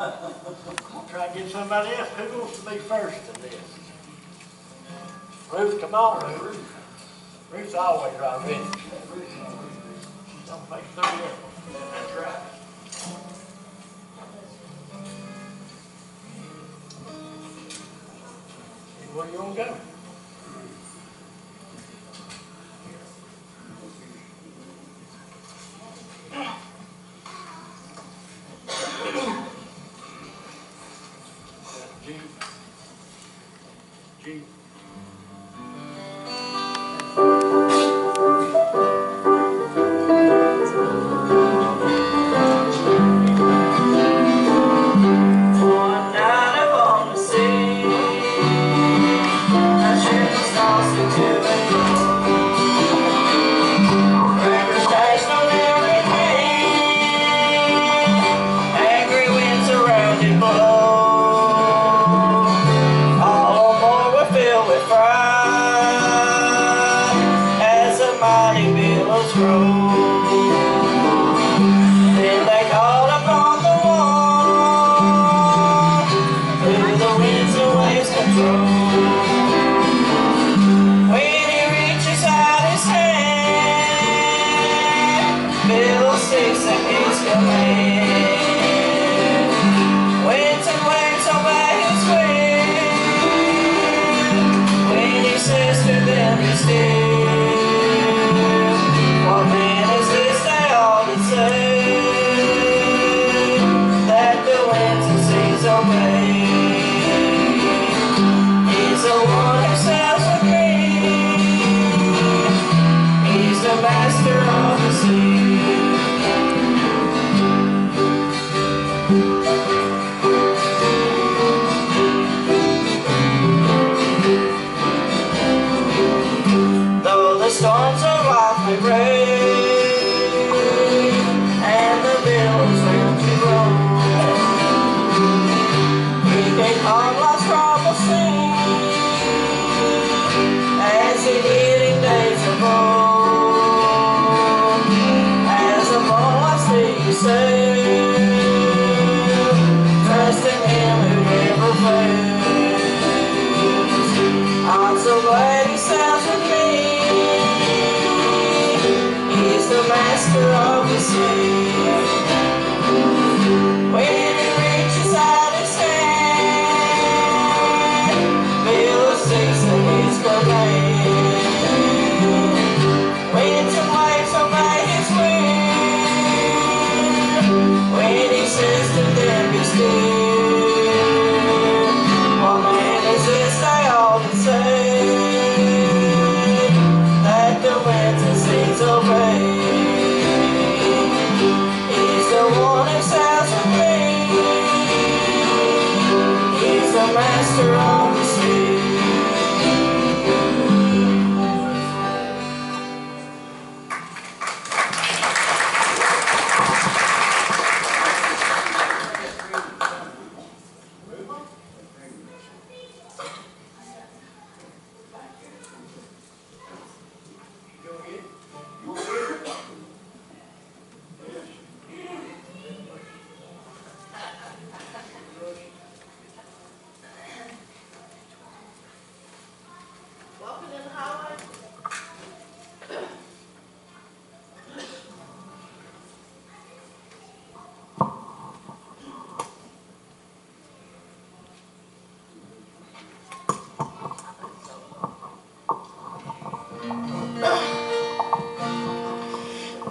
I'll try to get somebody else. Who wants to be first in this? Ruth, come on, Ruth. Ruth's always right ready. Don't make 30 of them. That's right. Where you gonna go? G.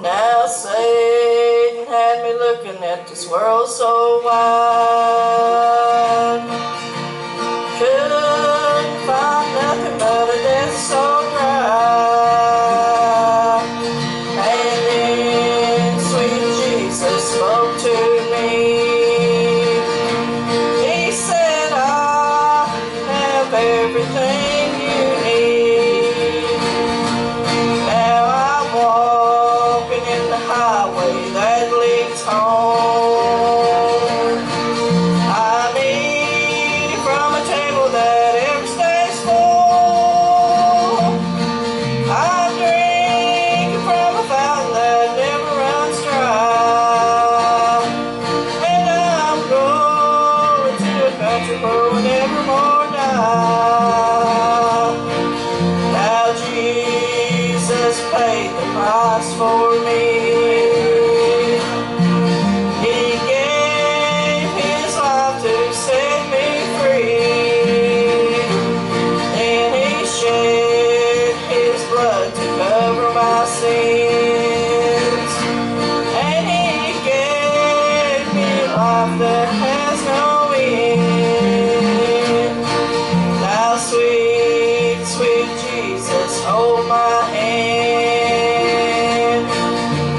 Now Satan had me looking at this world so wide, couldn't find nothing but a death so dry. And then sweet Jesus spoke to me. He said, I have everything you need. Now I'm walking in the highway that leads home. I need country where we never more die. Now Jesus paid the price for me. He gave his life to set me free. And he shed his blood to cover my sins. And he gave me life that has no end. Now sweet, sweet Jesus, hold my hand.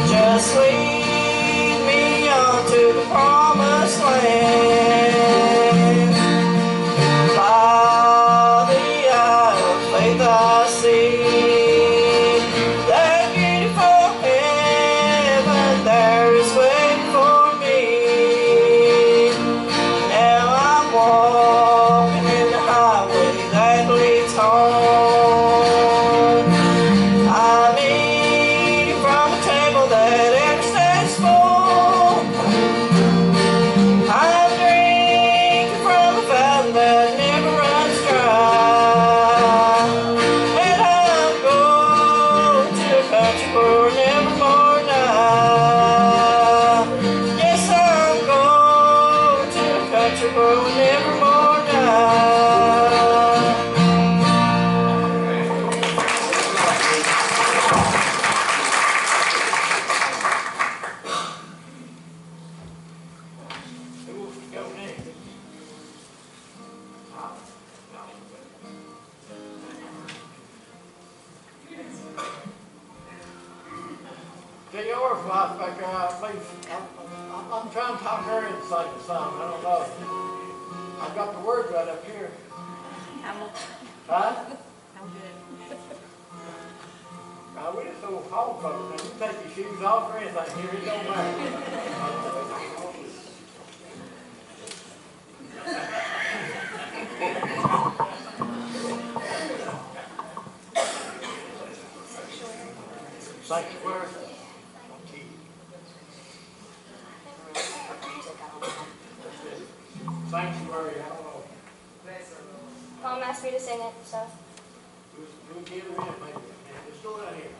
Just lead me on to the promised land. By the eye of faith I see that beautiful heaven there is waiting for me. Now I'm walking in the highway that leads home. I'm eating from a table that ever stays full. I'm drinking from a fountain that never runs dry. And I'm going to a country where we'll never more die. Yes, I'm going to a country where we'll never more die. Who wants to go next? Tell your wife back there, please. I'm trying to talk her into singing the song. I don't know. I've got the words right up here. Huh? We just old home folks. Now, you take your shoes off or anything here, it don't matter. Sanctuary. Sanctuary, I don't know. Mom asked me to sing it, so. We'll get her in, maybe. Let's go right here.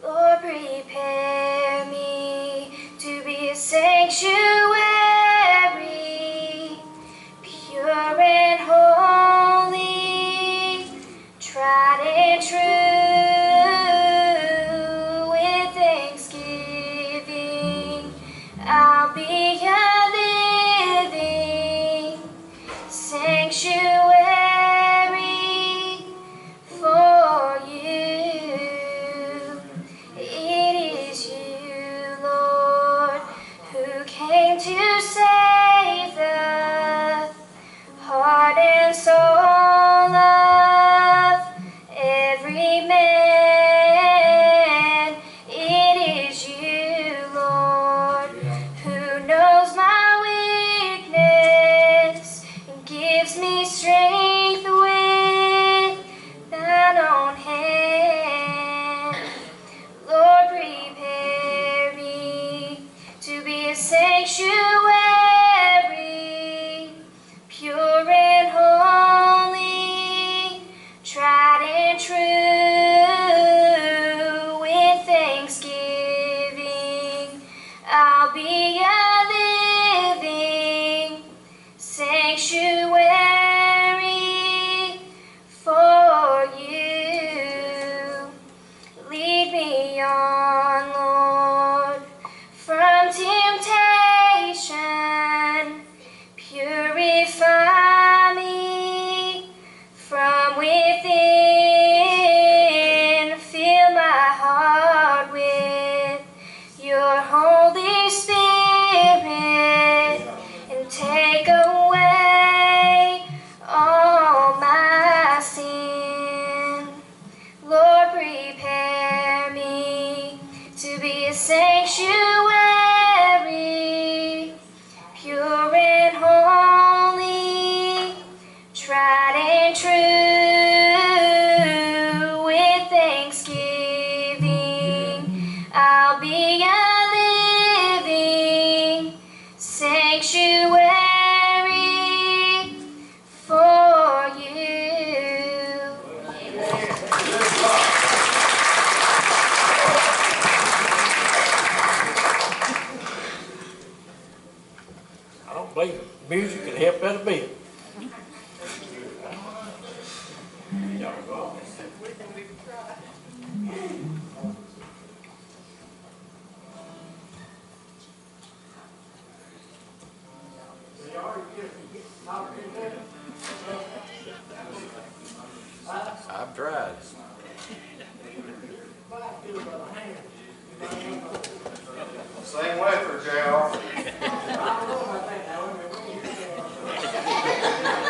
Lord, prepare me to be a sanctuary, pure and holy, tried and true. With thanksgiving, I'll be a living sanctuary for you. It is you, Lord, who came I don't believe music can help that a bit. I've tried. Same way for JR.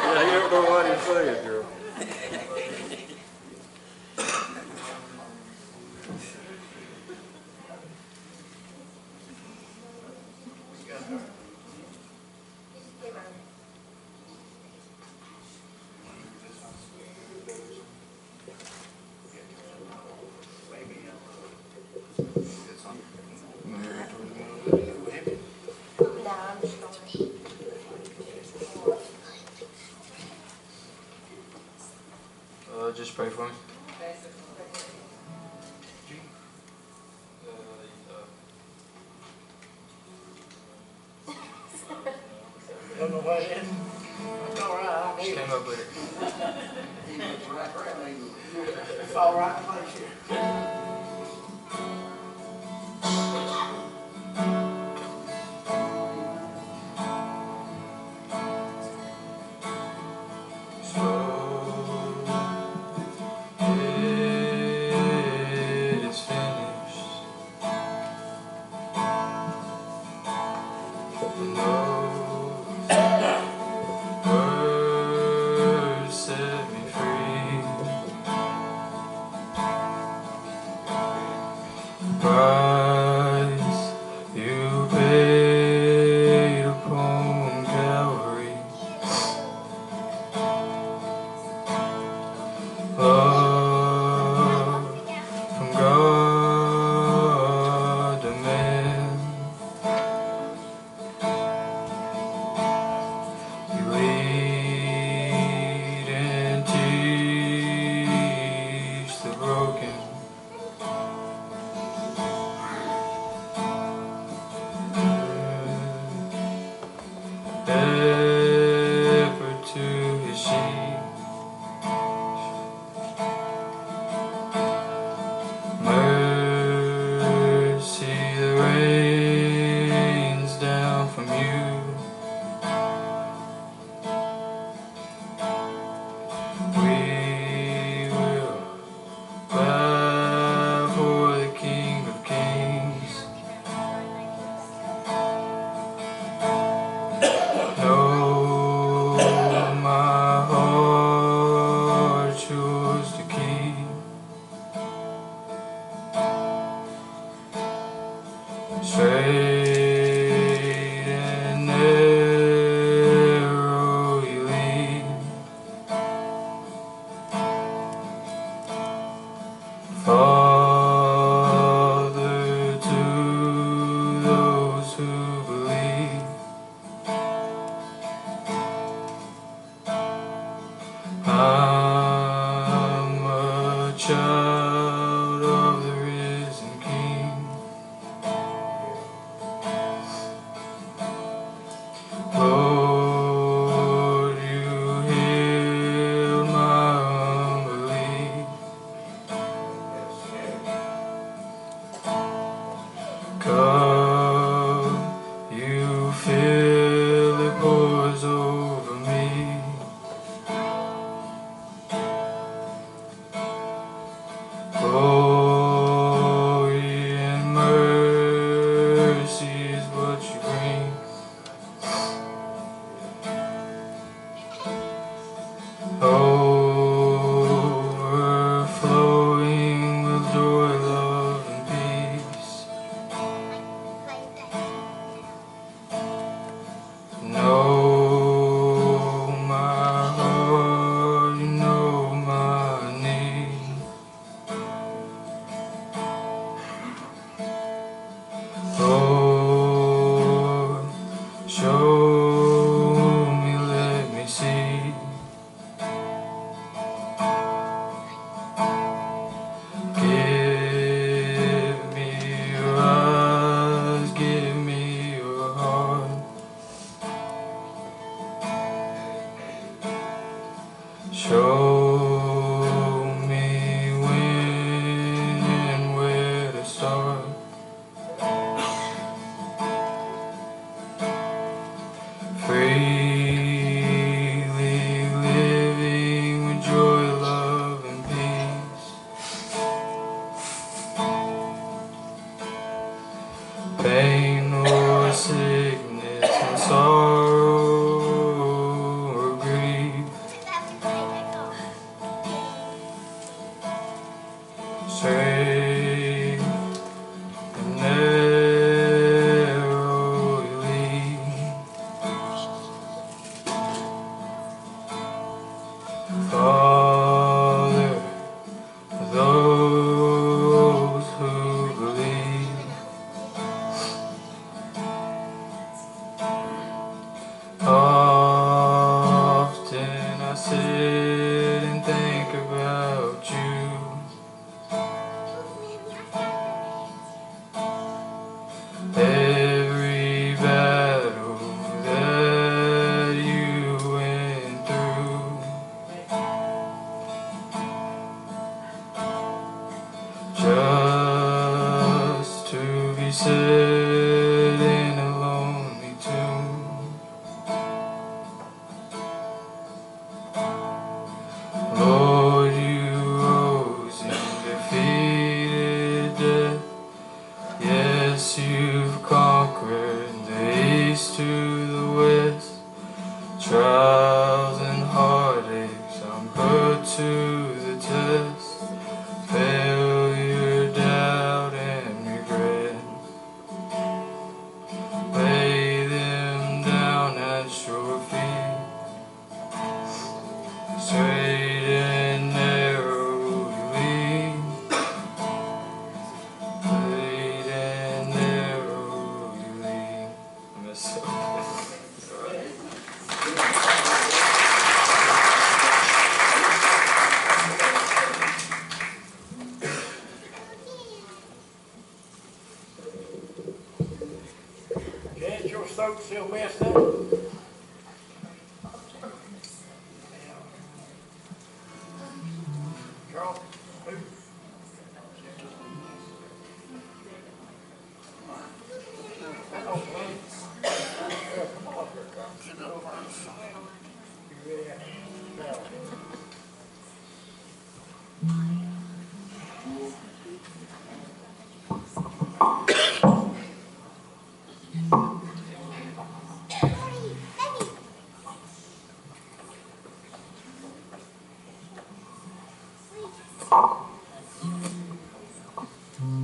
Yeah, you don't know what he's saying, girl. Just pray for me. Don't know what it is. It's all right. I don't need it. Came up with it. It's all right. Place here. You paid upon Calvary. Love from God to man. You lead and teach the broken. Shepherd to his sheep. Mercy that rains down from you. We will bow for the King of Kings. No Show me when and where to start. Freely living with joy, love, and peace. Pain or sickness and sorrow or grief. Straight and narrow you lead. Father, those who believe. Often I sit and think about you. Every battle that you went through. Just to be set in a lonely tomb. Lord, you rose and defeated death. Yes, you've conquered the east to the west. Trials and heartaches I'm put to the test. Failure, doubt, and regret. Lay them down at your feet. Straight and narrow you lead. Straight and narrow you lead. I messed up. Janet, your throat still messed up? Charles? Who? Oh, man. Yeah, come on up here, Carl. You really have to-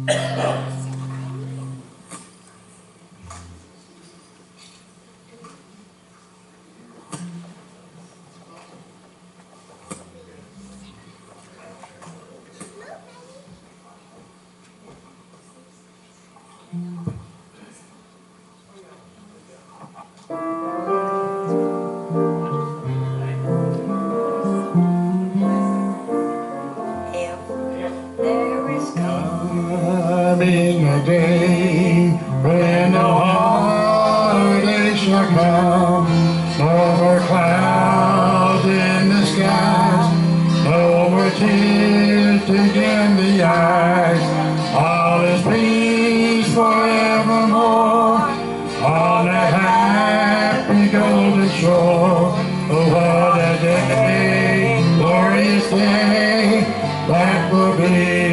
yeah. Coming a day when no holiday shall come, no more clouds in the skies, no more tears to dim the eyes. All is peace forevermore on that happy golden shore. Oh, what a day, glorious day that will be.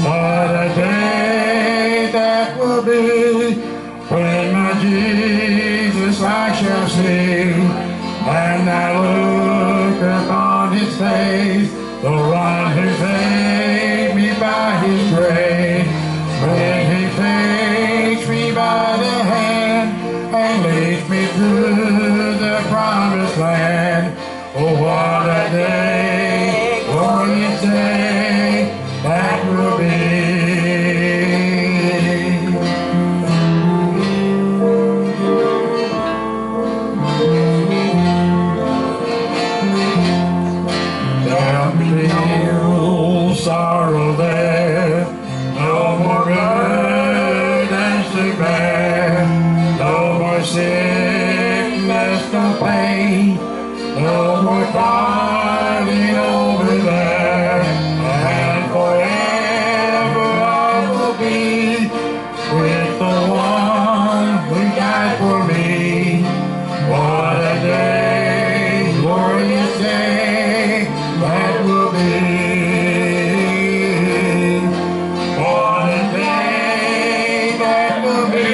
What a day that will be when my Jesus I shall see, and I look upon his face, the one who saved me by his grace. When he takes me by the hand and leads me through the promised land. Oh, what a day, glorious day that will be. There'll be no sorrow there, no more burdens to bear, no more sickness, no pain, no more fighting over there, and forever I will be with the one who died for me. What a day, glorious day that will be. What a day that will be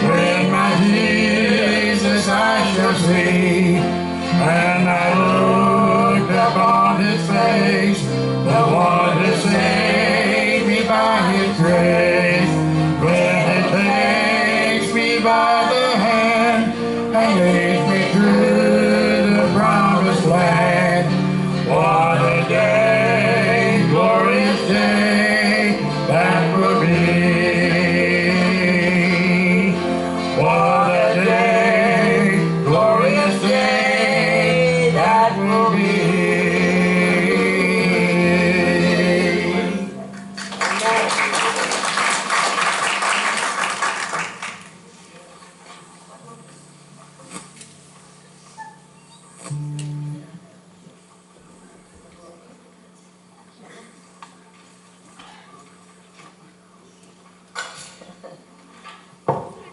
when my Jesus I shall see. And I looked upon his face, the one who saved me by his grace. When it takes me by the hand and leads me through the promised land. What a day, glorious day that will be. What a day, glorious day that will be.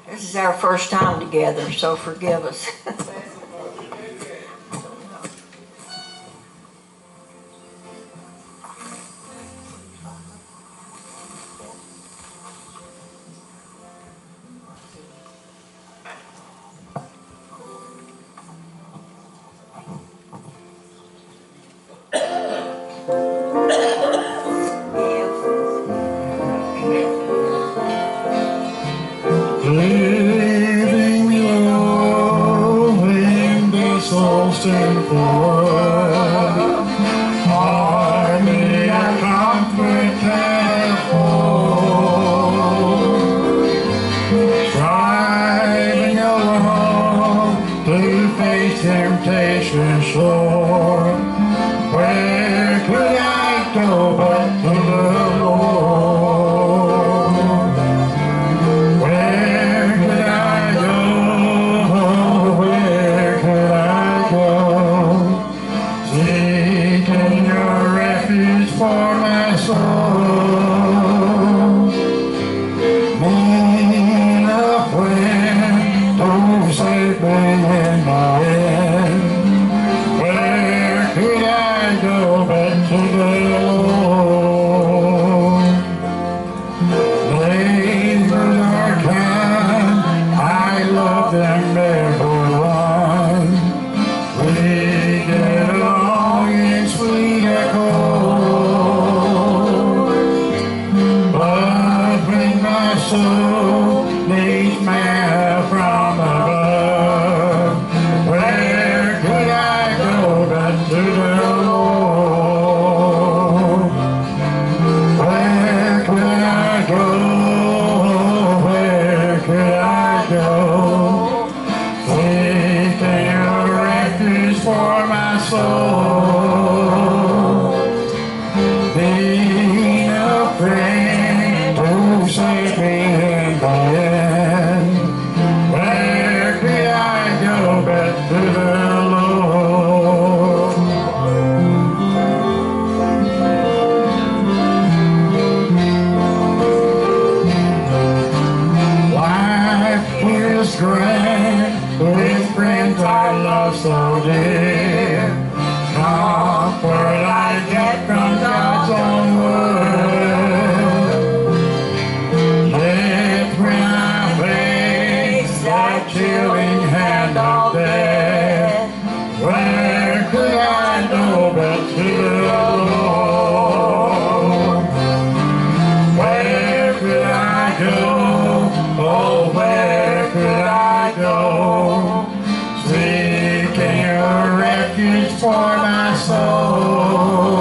This is our first time together, so forgive us. Living low in this old sinful world, hardly a comfort can hold. Striving alone to face temptation sore, where could I go but to the Lord? For my soul, need a friend to save me in my end. Where could I go but to the Lord? Neighbors are kind, I love them every one. We get along in sweet accord. Soul needs manna from above. Where could I go but to the Lord? Where could I go? Where could I go? Seeking a refuge for my soul. Being a friend to save me in the end. Where could I go but to the Lord? Life is grand with friends I love so dear. Comfort I get from God's own word. Yet when I face that chilling hand of death, where could I go but to the Lord? Where could I go? Oh, where could I go? Seeking a refuge for my soul.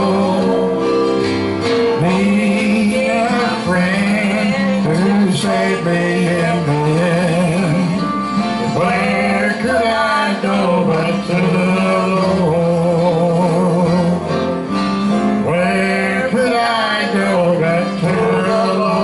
Need a friend to save me in the end. Where could I go but to the Lord? Where could I go but to the Lord?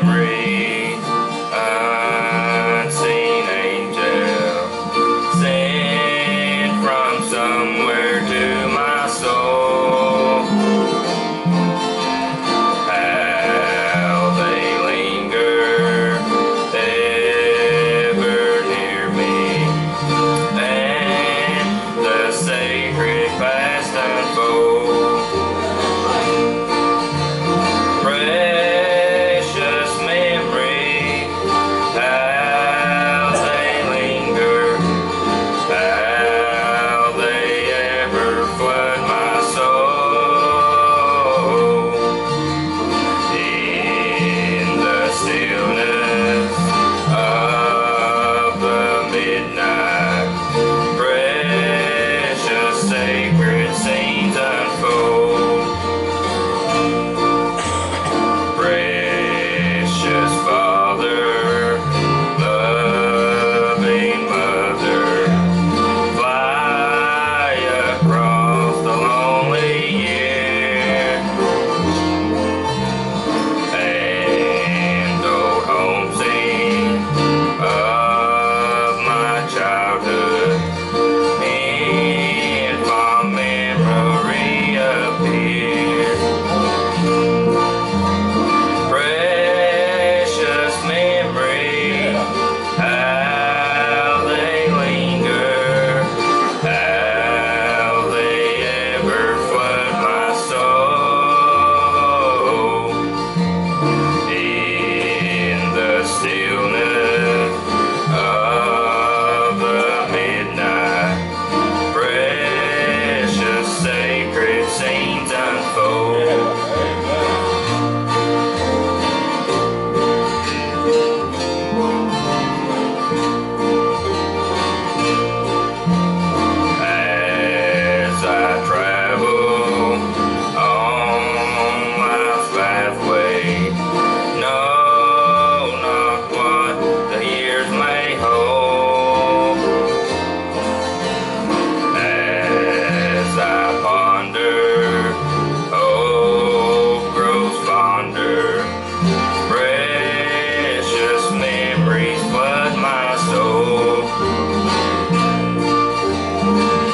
memory, unseen angel, sent from somewhere to my soul. How they linger ever near me, and the sacred past unfold. Precious memory, how they linger, how they ever flood my soul. In the stillness of the midnight, precious sacred scenes unfold. Precious Father, loving Mother, fly across the lonely year, and old home scene of my childhood, in fond memory appear. Precious memory, how they linger, how they ever flood my soul. In the stillness of the midnight, precious sacred scenes unfold. As I travel on life's pathway, know not what the years may hold. As I ponder, hope grows fonder. Precious memories flood my soul.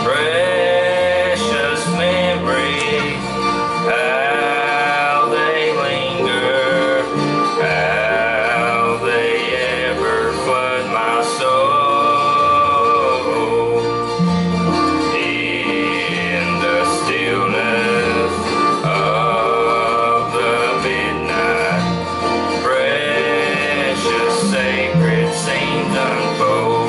Precious memories, how they linger, how they ever flood my soul. In the stillness of the midnight, precious sacred scenes unfold.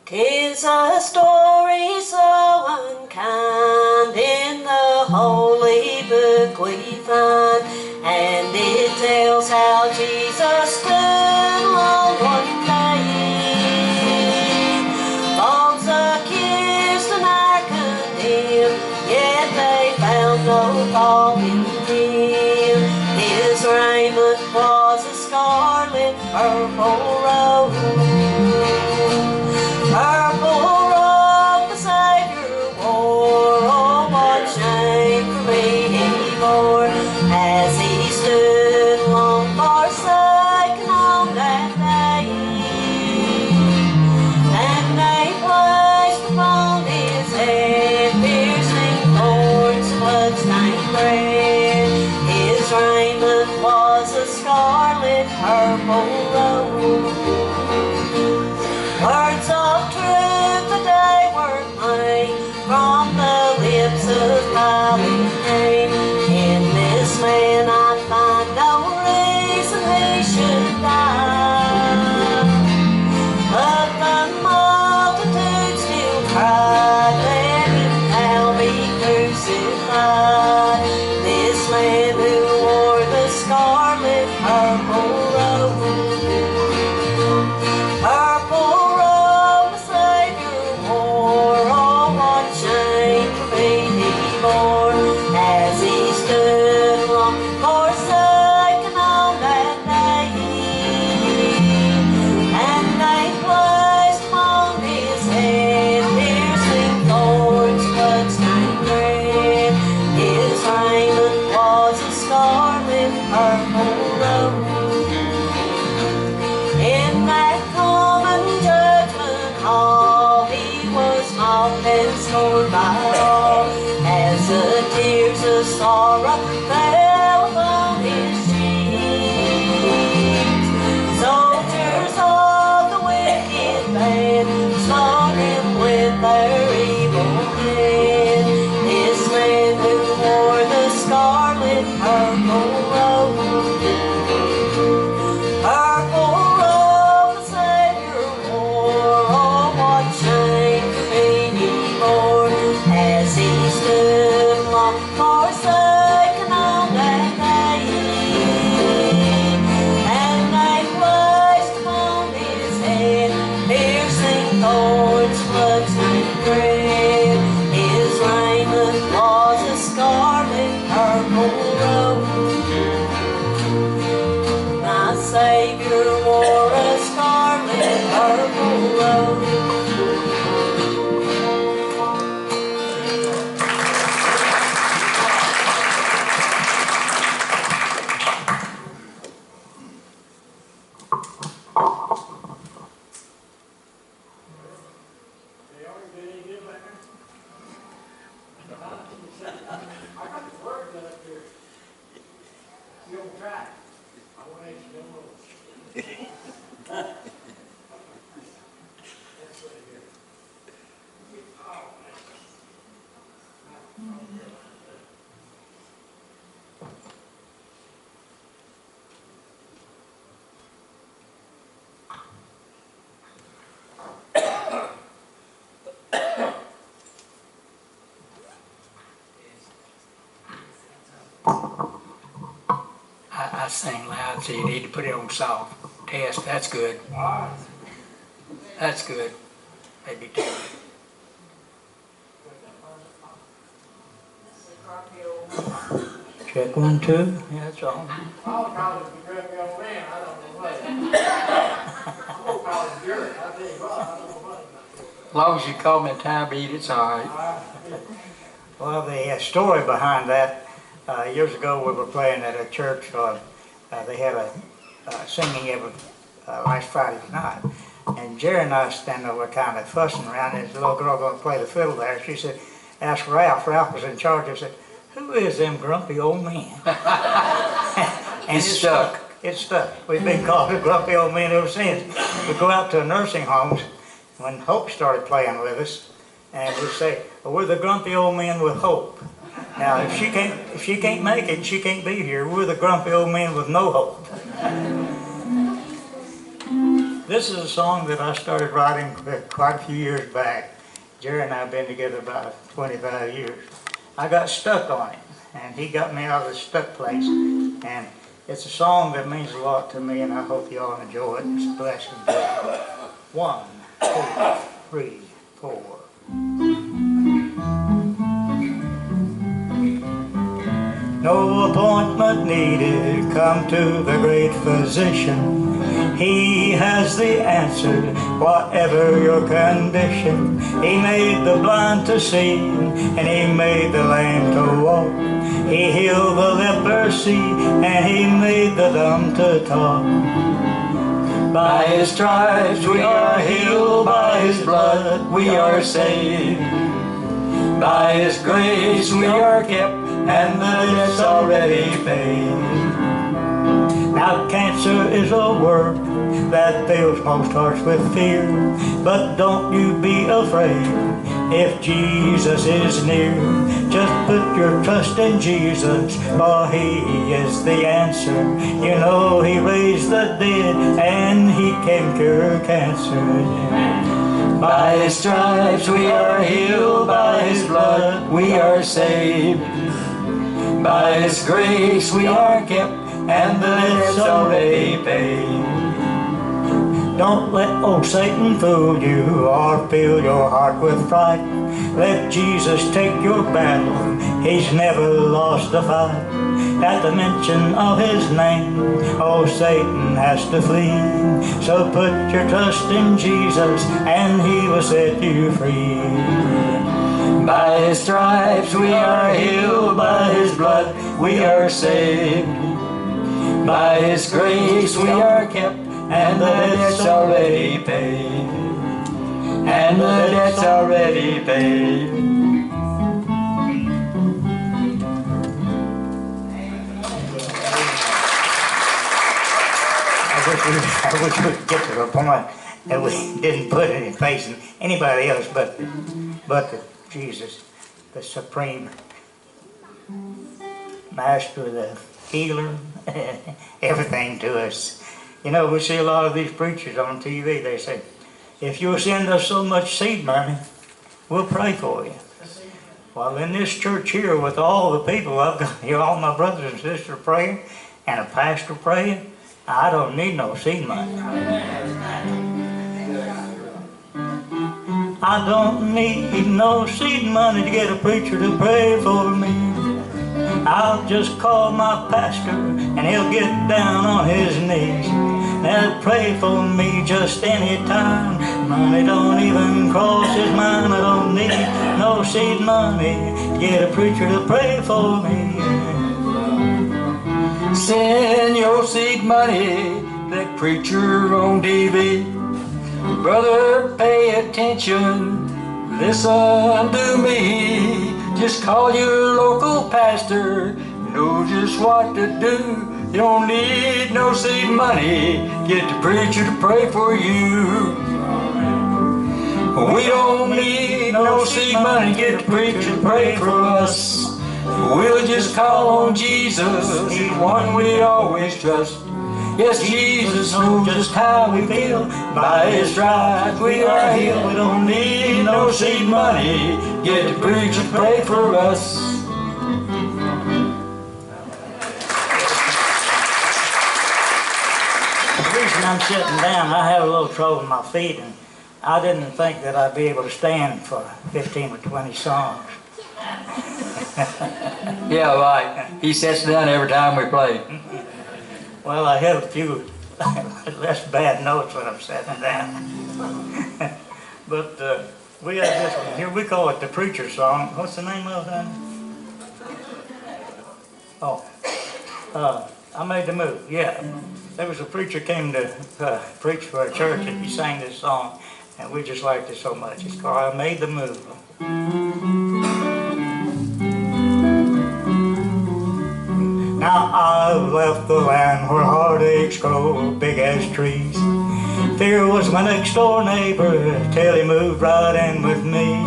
Tis a story so unkind in the holy book we find, and it tells how Jesus stood alone one day. False accused and are condemned, yet they found no fault in him. His raiment was a scarlet purple robe. Purple robe the Savior wore, piercing thorns, floods and red. His raiment was a scarlet purple robe. My Savior wore a scarlet purple robe. I sing loud, so you need to put it on soft. Test, that's good. That's good. Maybe two. Check 1, 2. Yeah, that's all. I'll call it the grumpy old man, I don't know what. I'll call it jerk, I tell you what, I don't know what. As long as you call me a time to eat, it's all right. Well, the story behind that, years ago we were playing at a church. They had a singing every last Friday night. And Jerry and I standing over kind of fussing around, and this little girl going to play the fiddle there. She said, ask Ralph. Ralph was in charge. He said, who is them grumpy old men? And It's stuck. It's stuck. We've been called a grumpy old man ever since. We go out to nursing homes when Hope started playing with us, and we say, well, we're the grumpy old men with Hope. Now, if she can't make it, she can't be here. We're the grumpy old men with no hope. This is a song that I started writing quite a few years back. Jerry and I have been together about 25 years. I got stuck on it, and he got me out of the stuck place. And it's a song that means a lot to me, and I hope you all enjoy it. It's a blessing. 1, 2, 3, 4. No appointment needed, come to the great physician. He has the answer, whatever your condition. He made the blind to see, and he made the lame to walk. He healed the leprosy, and he made the dumb to talk. By his stripes we are healed, by his blood we are saved. By his grace we are kept, and the debt's already paid. Now cancer is a word that fills most hearts with fear, but don't you be afraid if Jesus is near. Just put your trust in Jesus, for he is the answer. You know he raised the dead and he can cure cancer. By his stripes we are healed, by his blood we are saved. By his grace we are kept, and the debt's already paid. Don't let old Satan fool you or fill your heart with fright. Let Jesus take your battle, he's never lost a fight. At the mention of his name, old Satan has to flee. So put your trust in Jesus and he will set you free. By his stripes we are healed, by his blood we are saved. By his grace we are kept, and the debt's already paid. And the debt's already paid. I wish we could get to the point that we didn't put any faith in anybody else but Jesus, the supreme master, the healer, everything to us. You know, we see a lot of these preachers on TV, they say, if you'll send us so much seed money, we'll pray for you. Well, in this church here, with all the people, I've got here, all my brothers and sisters praying, and a pastor praying, I don't need no seed money. I don't need no seed money to get a preacher to pray for me. I'll just call my pastor and he'll get down on his knees and pray for me just any time. Money don't even cross his mind. I don't need no seed money to get a preacher to pray for me. Send your seed money, that preacher on TV. Brother, pay attention, listen to me. Just call your local pastor, know just what to do. You don't need no seed money, get the preacher to pray for you. We don't need no seed money, get the preacher to pray for us. We'll just call on Jesus, He's one we always trust. Yes, Jesus knows just how we feel. By His stripes we are healed. We don't need no seed money, get the preacher to pray for us. The reason I'm sitting down, I have a little trouble with my feet, and I didn't think that I'd be able to stand for 15 or 20 songs. Yeah, right. He sits down every time we play. Well, I have a few less bad notes when I'm sitting down. But we have this one here. We call it the preacher song. What's the name of it? Oh, I Made the Move. Yeah, there was a preacher came to preach for a church, and he sang this song, and we just liked it so much. It's called I Made the Move. Now I've left the land where heartaches grow big as trees. Fear was my next door neighbor till he moved right in with me.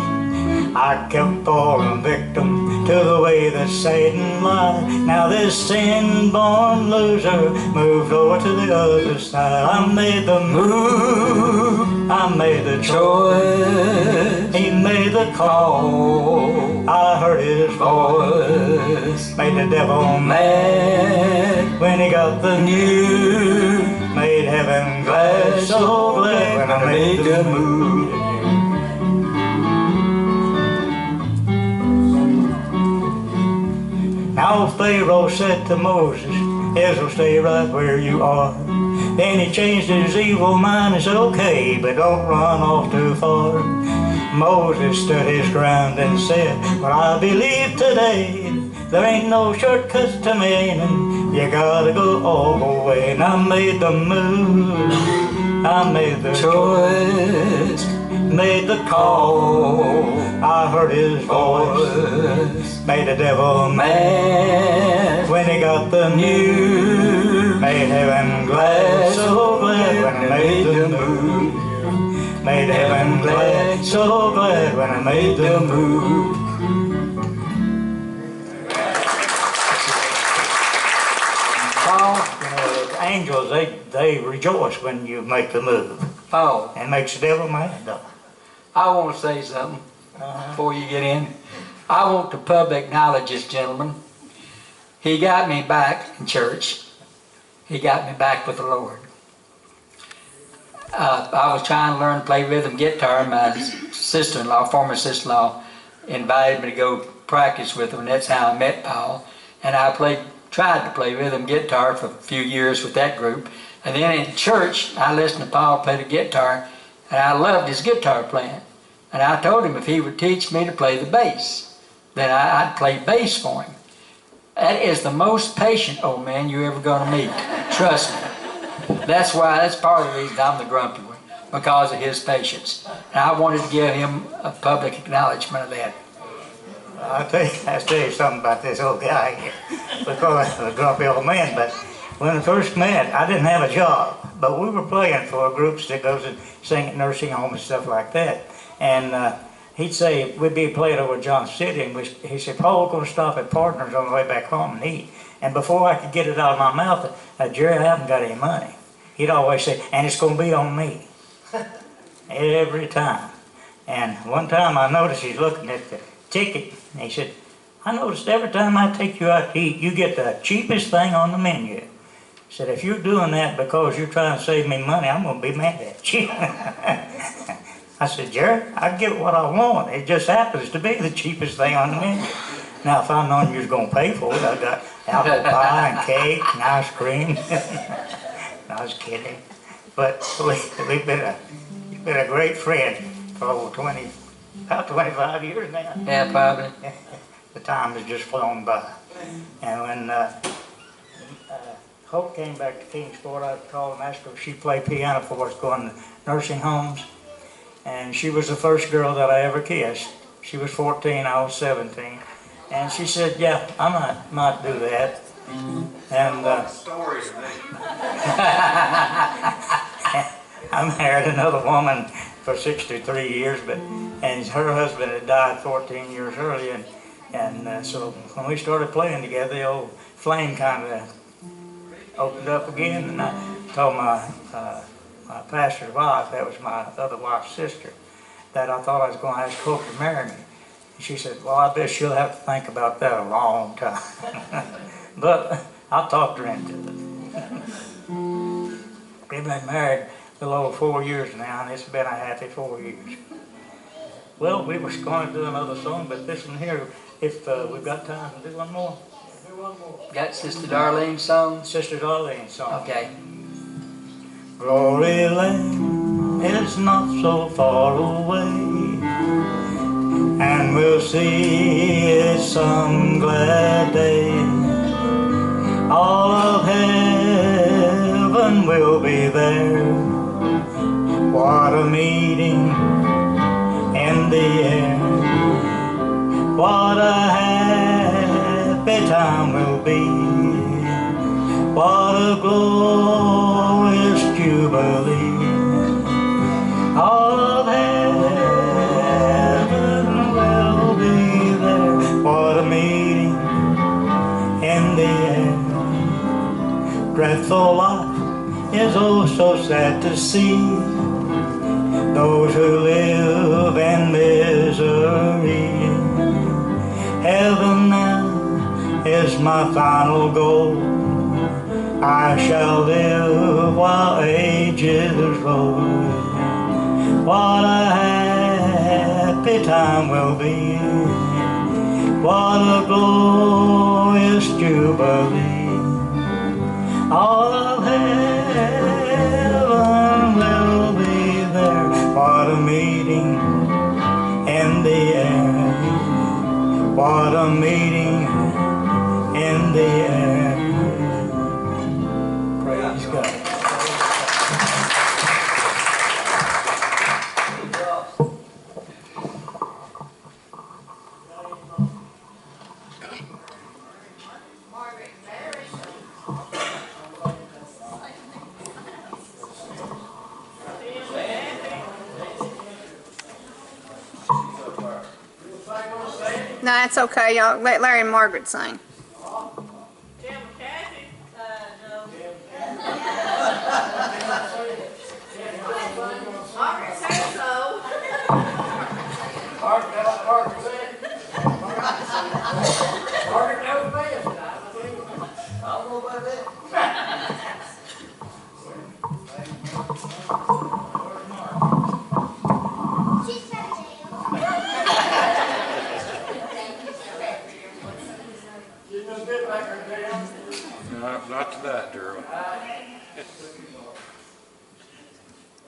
I kept falling victim to the way that Satan lied. Now this sin-born loser moved over to the other side. I made the move, I made the choice. He made the call, I heard his voice. Made the devil mad when he got the news. Made heaven glad, so glad when I made the move. Now Pharaoh said to Moses, Israel, stay right where you are. Then he changed his evil mind and said, okay, but don't run off too far. Moses stood his ground and said, well, I believe today there ain't no shortcuts to meaning. You gotta go all the way. And I made the move, I made the choice, made the call, I heard his voice. Made the devil mad when he got the news. Made heaven glad, so glad when I made the move. Made heaven glad, so glad when I made the move. Paul, you know, the angels, they rejoice when you make the move. Oh. And makes the devil mad, though. I want to say something before you get in. I want to publicly acknowledge this gentleman. He got me back in church. He got me back with the Lord. I was trying to learn to play rhythm guitar. My sister-in-law, former sister-in-law, invited me to go practice with him, and that's how I met Paul. And I tried to play rhythm guitar for a few years with that group. And then in church, I listened to Paul play the guitar, and I loved his guitar playing. And I told him if he would teach me to play the bass, then I'd play bass for him. That is the most patient old man you're ever going to meet. Trust me. That's part of the reason I'm the grumpy one, because of his patience. And I wanted to give him a public acknowledgement of that. I'll tell you something about this old guy here. We call him a grumpy old man, but when we first met, I didn't have a job, but we were playing for groups that goes and sing at nursing homes and stuff like that. And he'd say, we'd be playing over Johnson City, and he said, Paul, we're going to stop at Partners on the way back home and eat. And before I could get it out of my mouth, Jerry, I haven't got any money. He'd always say, and it's going to be on me. Every time. And one time I noticed he's looking at the ticket, and he said, I noticed every time I take you out to eat, you get the cheapest thing on the menu. He said, if you're doing that because you're trying to save me money, I'm going to be mad at you. I said, Jerry, I get what I want. It just happens to be the cheapest thing on the menu. Now, if I'd known you was going to pay for it, I got apple pie and cake and ice cream. No, I was kidding. But we've been a great friend for over about 25 years now. Yeah, probably. The time has just flown by. And when Hope came back to Kingsport, I called and asked her if she'd play piano for us going to nursing homes. And she was the first girl that I ever kissed. She was 14, I was 17. And she said, yeah, I might do that. And I married another woman for 63 years, and her husband had died 14 years earlier. And so when we started playing together, the old flame kind of opened up again. And I told my pastor's wife, that was my other wife's sister, that I thought I was going to ask Hope to marry me. And she said, well, I bet she'll have to think about that a long time. But I talked her into it. We've been married a little over 4 years now, and it's been a happy 4 years. Well, we were going to do another song, but this one here, if we've got time to do one more. Do one more. Got Sister Darlene's song? Sister Darlene's song. Okay. Glory Lane is not so far away, and we'll see it some glad day. All of heaven will be there. What a meeting in the air. What a happy time will be. What a glorious jubilee. All of heaven will be there. What a meeting in the air. Dreadful life is oh so sad to see. Those who live in misery. Heaven now is my final goal. I shall live while ages roll. What a happy time will be. What a glorious jubilee. All of heaven will be there. What a meeting in the air. What a meeting in the air. Praise God. No, it's okay. Y'all let Larry and Margaret sing. Margaret said so. Margaret said. Margaret knows best. I don't know about that. No, not to that, Drew.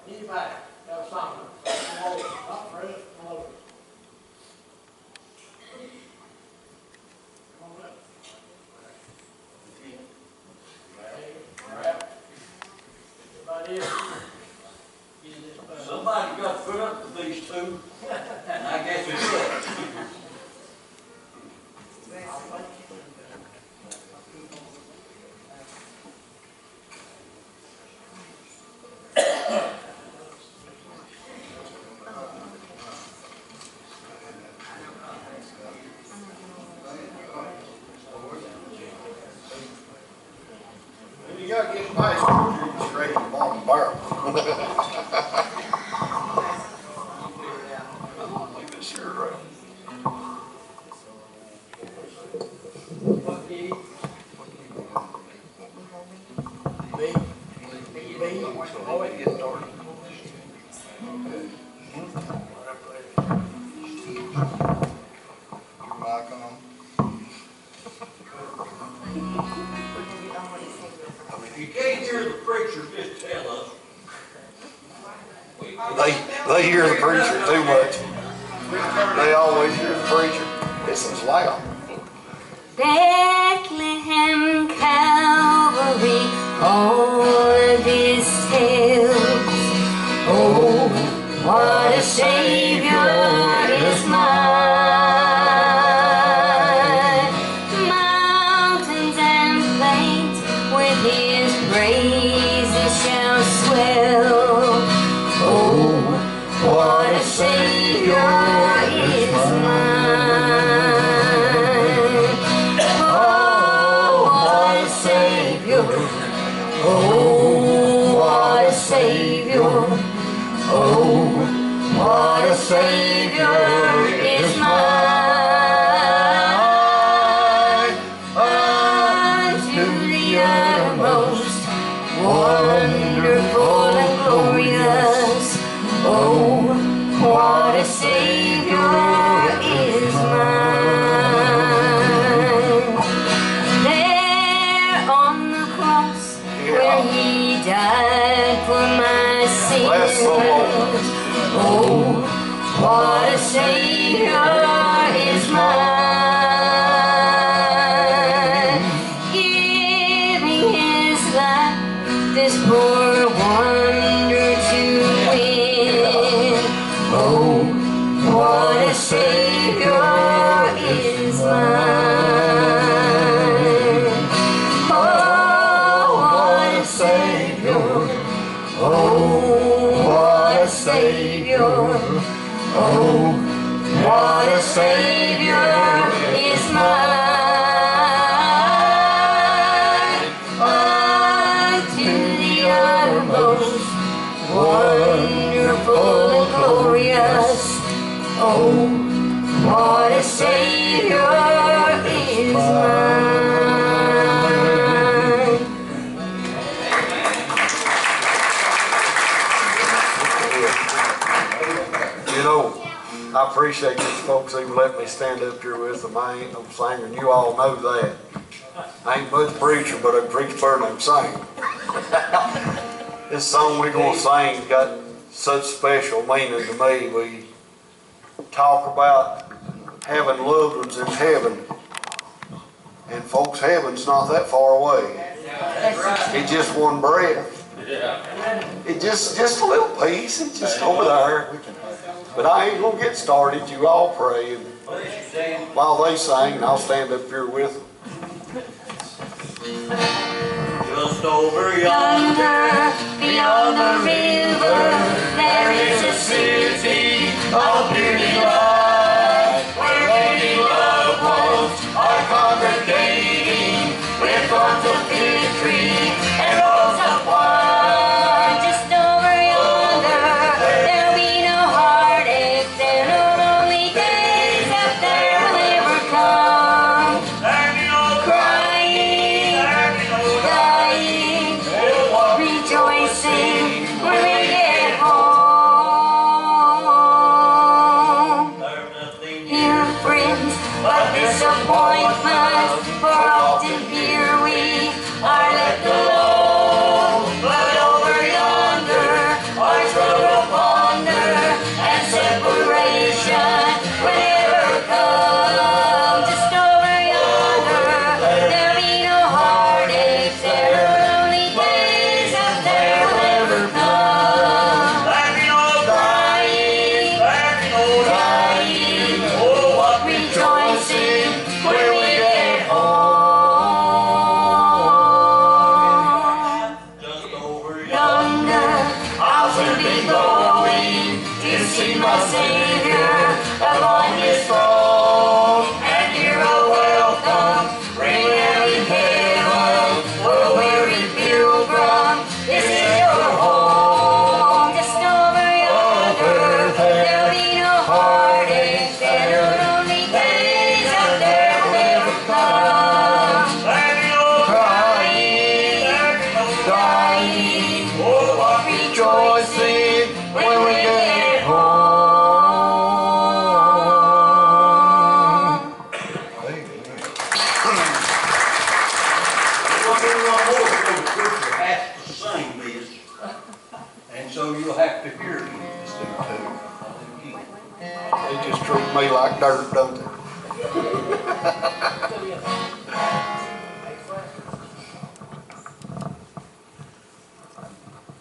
Anybody have something? Not present, hello. Come on up. Everybody else? Somebody got to put up with these two, and I guess we will. You gotta get nice, you're straight from on the barrel. I don't think this here right. mic on? You can't hear the preacher, just tell us. They hear the preacher too much. They always hear the preacher. This is loud. Bethlehem, Calvary, all of these tales. Oh, what a Savior is mine. Mountains and plains with His praises shall swell. Oh, what a Savior is mine. Oh, what a Savior. Oh, what a Savior. Oh, what a Savior is mine. Unto the uttermost, wonderful and glorious. Oh, what a Savior is mine. There on the cross where He died for my sins. Oh, what a Savior is mine. Giving His life, this poor wonder to win. Oh, what a Savior is mine. Oh, what a Savior. Oh, what a Savior. Oh, what a Savior is mine. Unto the uttermost, wonderful and glorious. Oh, what a Savior is mine. You know, I appreciate these folks even let me stand up here with them. I ain't no singer, and you all know that. I ain't much preacher, but I preach better than sing. This song we're going to sing got such special meaning to me. We talk about having loved ones in heaven. And folks, heaven's not that far away. It's just one breath. It's just a little piece. It's just over there. But I ain't going to get started. You all pray. And while they sing, I'll stand up here with them. Just over Yonder, beyond the river, there is a city of beauty light, where many loved ones are congregating with arms of victory and rose of wine. Just over yonder, there'll be no heartache, there no lonely days that there will ever come. Crying, dying, rejoicing when we get home. They just treat me like dirt, don't they?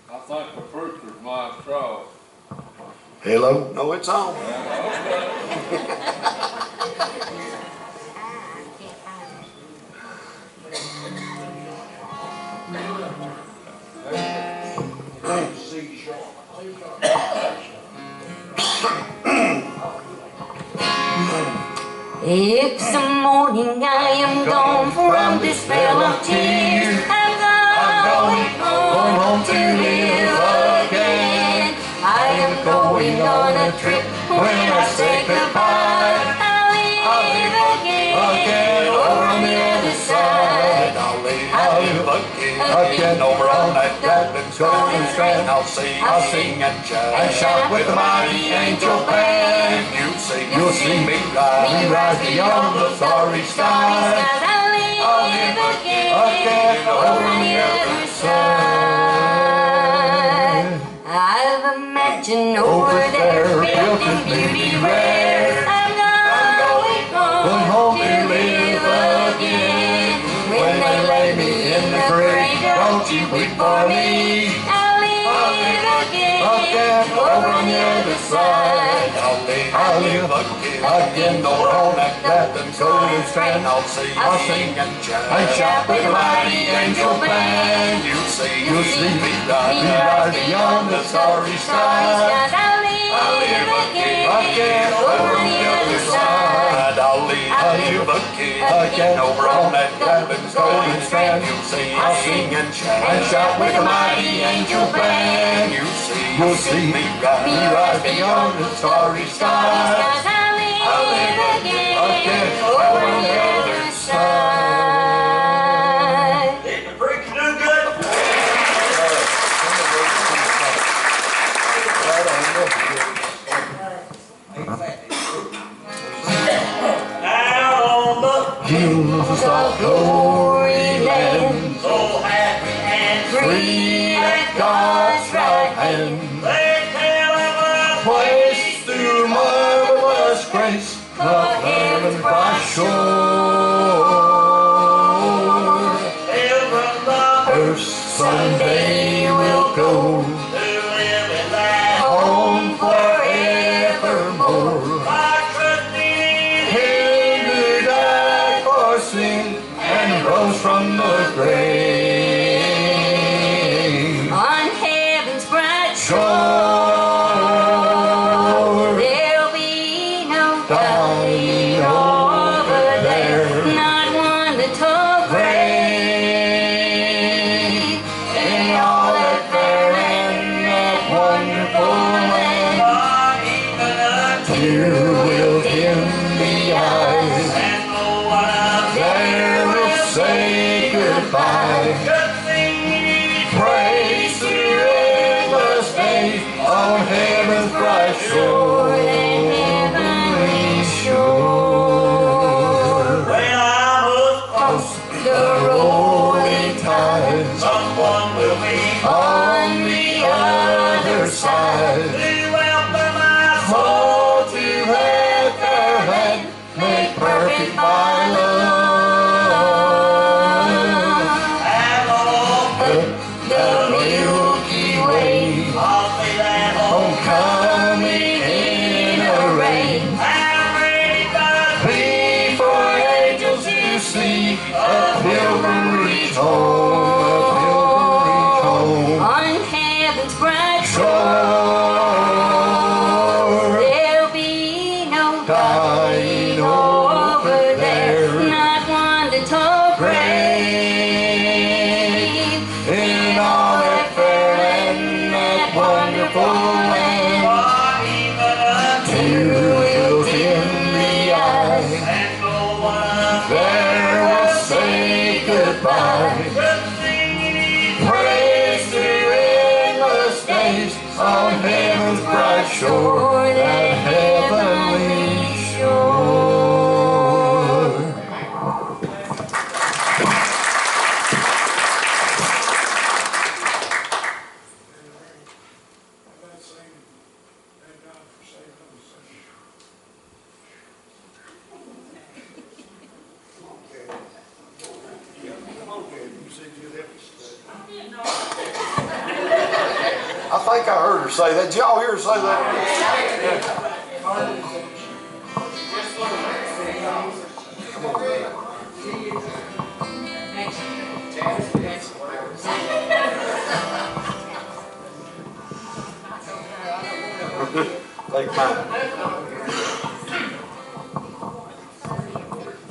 I think the preacher's mind straw. Hello? No, it's on. It's the morning, I am gone from this vale of tears. I'm going home to live again. I am going on a trip when I say goodbye. I'll live again over on the other side. I'll live again over on that golden strand. I'll sing and shout with the mighty angel band. You'll see me rise beyond the starry skies. I'll live again over on the other side. I've imagined over there building beauty rare. I'm going home to live again. When they lay me in the grave, don't you weep for me. I'll live again over on the other side. I'll live again over on that golden strand. I'll sing and shout with the mighty angel band. You'll see me rise beyond the starry skies. I'll live again over on the other side. I'll live again over on that golden strand. You'll sing and shout with the mighty angel band. You'll see me rise beyond the starry skies. I'll live again over on the other side. Did the preacher do good? Out on the Hills of glory land, so happy and free at God's right hand, they tell him place through marvelous grace the heaven's bright shore. First Sunday we'll go to live in that home forevermore. my trusty Him who died for sin and rose from the grave. On heaven's bright Shore, there'll be no dying over there, not one little grave. In all that fair and that wonderful land, tear will dim the eyes, and no one there will say goodbye. could see Praise the endless day on heaven's bright shore. heavenly shore. when I must cross The rolling Tides someone will be on the other side. to welcome my soul Oh, to have their her say that. Did y'all hear her say that? Come on, man. Take mine.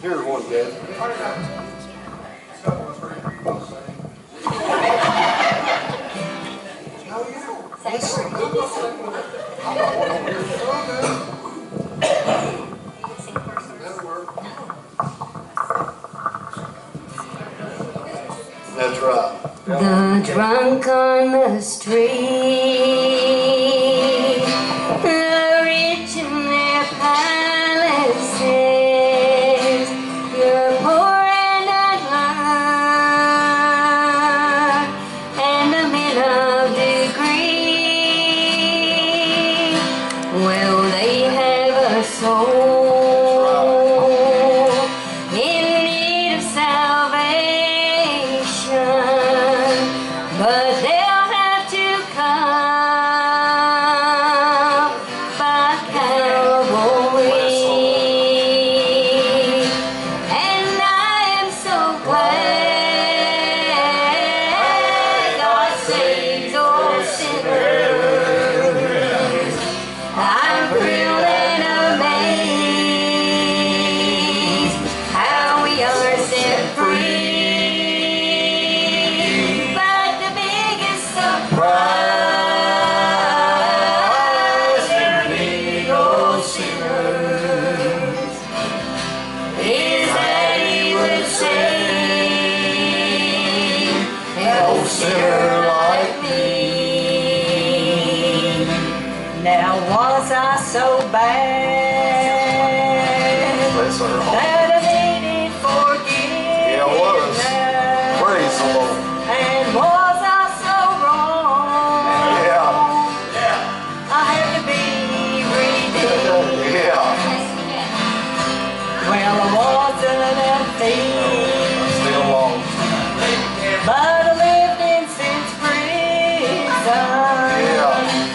Here's one, Dad. That's right. The drunk on the street, the rich in their palaces, you're poor and unlearned, and the men of degree, well, they have a soul in need of salvation, but they'll have to come by Calvary. And I am so glad God saves all sinners. I'm thrilled and amazed how we are set free. But the biggest surprise in me, oh sinners, is that He would save an old sinner like me. Now was I so bad Bless her heart. that I needed forgiveness? Yeah, it was. Praise the Lord. And was I so wrong? Yeah. I had to be redeemed. Yeah. Well, I wasn't a thief, Still long. but I lived in sin's prison. Yeah.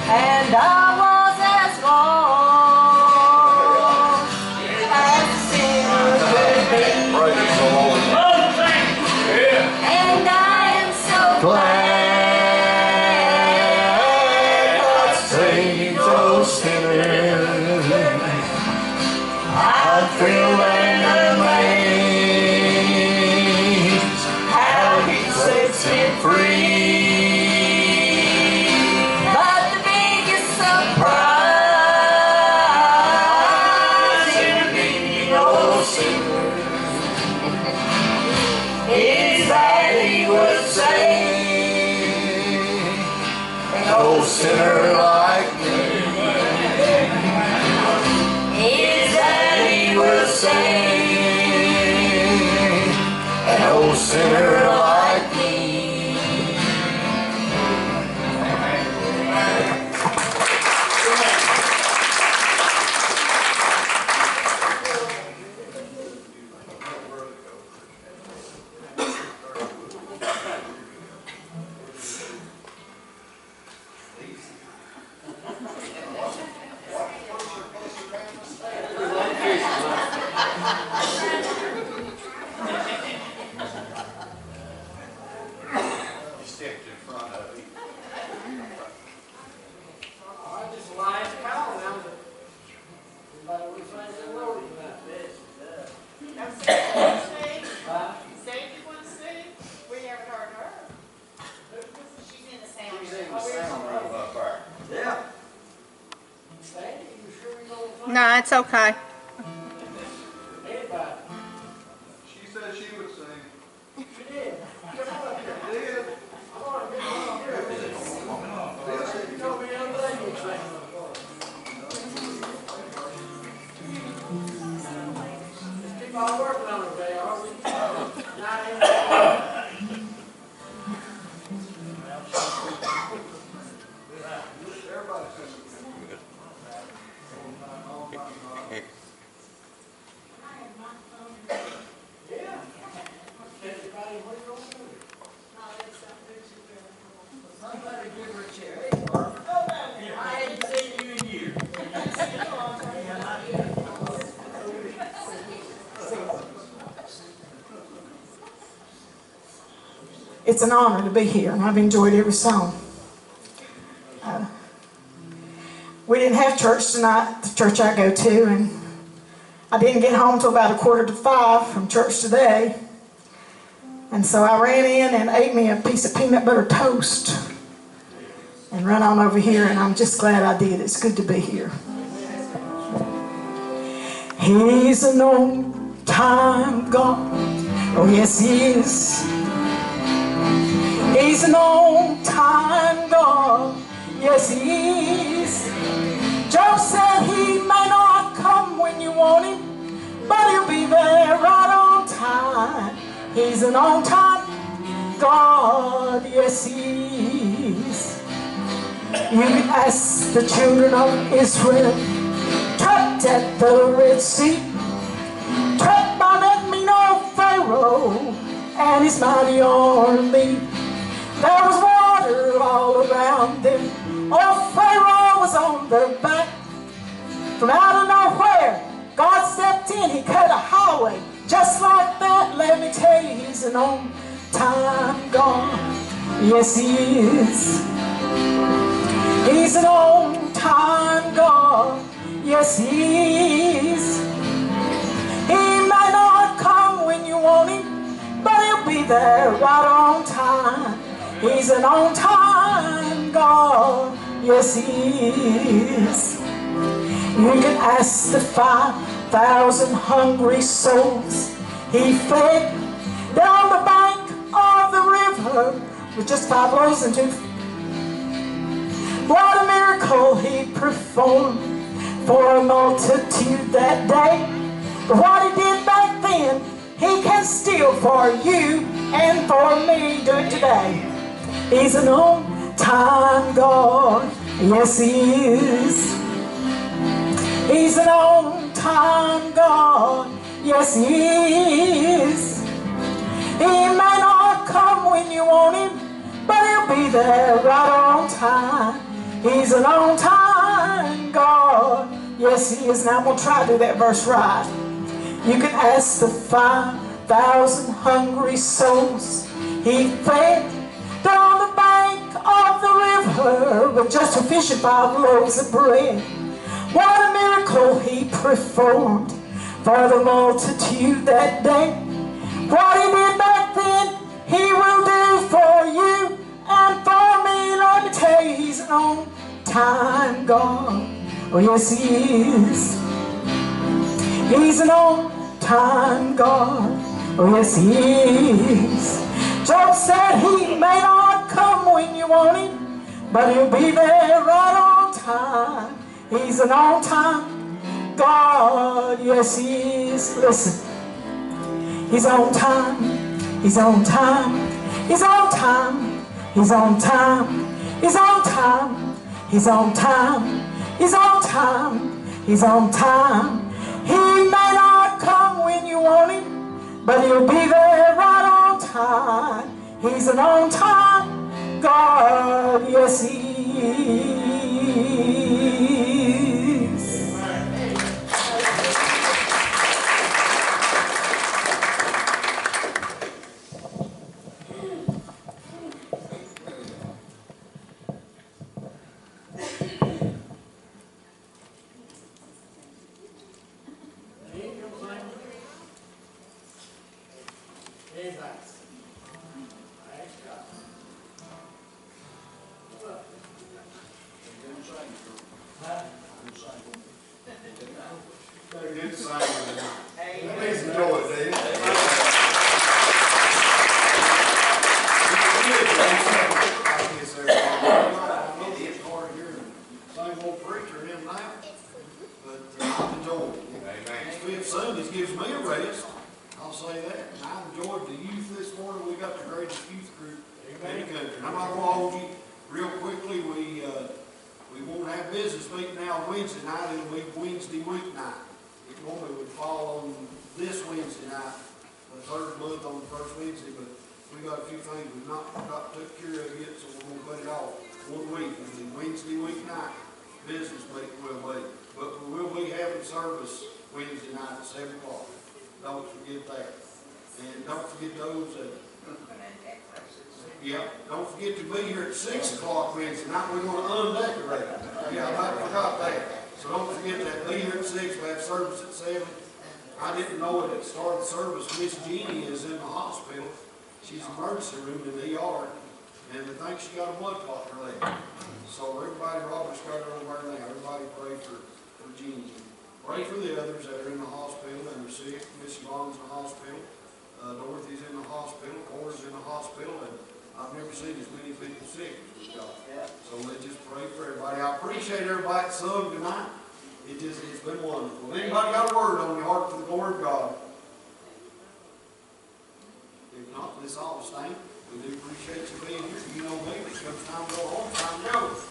And I was as lost as sin could be. Praise the Lord. And I am so glad God Save those sinners. I'm thrilled and amazed how He sets him free. But the biggest surprise in me, oh sinners, is that He would save an old sinner like me. Is that He would save an old sinner like me. No, it's okay. She said she would sing. Somebody give her a chair. it's an honor to be here, and I've enjoyed every song. We didn't have church tonight, the church I go to, and I didn't get home till about 4:45 from church today. And so I ran in and ate me a piece of peanut butter toast and run on over here, and I'm just glad I did. It's good to be here. He's an on-time God. Oh, yes, He is. He's an on-time God. Yes, He is. Job said He may not come when you want Him, but He'll be there right on time. He's an on-time God. Yes, He is. You can ask the children of Israel, trapped at the Red Sea, trapped by that mean old Pharaoh and his mighty army. There was water all around them. Old Pharaoh was on their back. From out of nowhere, God stepped in. He cut a highway just like that. Let me tell you, He's an on-time God. Yes, He is. He's an on-time God. Yes, He is. He may not come when you want Him, but He'll be there right on time. He's an on-time God. Yes, He is. You can ask the 5,000 hungry souls He fed down the bank of the river with just 5 loaves and 2. What a miracle He performed for a multitude that day. But what He did back then, He can still for you and for me do it today. He's an on-time God. Yes, He is. He's an on-time God. Yes, He is. He may not come when you want Him, but He'll be there right on time. He's an on-time God. Yes, He is. Now I'm going to try to do that verse right. You can ask the 5,000 hungry souls He fed down the bank of the river with just a fish and 5 loaves of bread. What a miracle He performed for the multitude that day. What He did back then, He will do for you and for me. Let me tell you, He's an on-time God. Oh, yes, He is. He's an on-time God. Oh, yes, He is. Job said He may not come when you want Him, but He'll be there right on time. He's an on-time God. Yes, He is. Listen. He's on time. He's on time. He's on time. He's on time. He's on time. He's on time. He's on time. He's on time. He may not come when you want Him, but He'll be there right on time. He's an on-time God. Yes, He is. Yeah, don't forget to be here at 6 o'clock Wednesday night. We're gonna undecorate. Yeah, I forgot that. So don't forget that. Be here at 6. We have service at 7. I didn't know it at the start of the service. Miss Jeannie is in the hospital. She's in the emergency room in the ER. And they think she got a blood clot in her leg. So everybody, Robert's got her over there now. Everybody pray for Jeannie. Pray for the others that are in the hospital and are sick. Miss Yvonne's in the hospital. Dorothy's in the hospital. Cora's in the hospital. And I've never seen as many people sick as we've got. So let's just pray for everybody. I appreciate everybody that sung tonight. It's been wonderful. Anybody got a word on your heart for the glory of God? If not, let's all stand. We do appreciate you being here. You know me. It's time to go home. Time to go.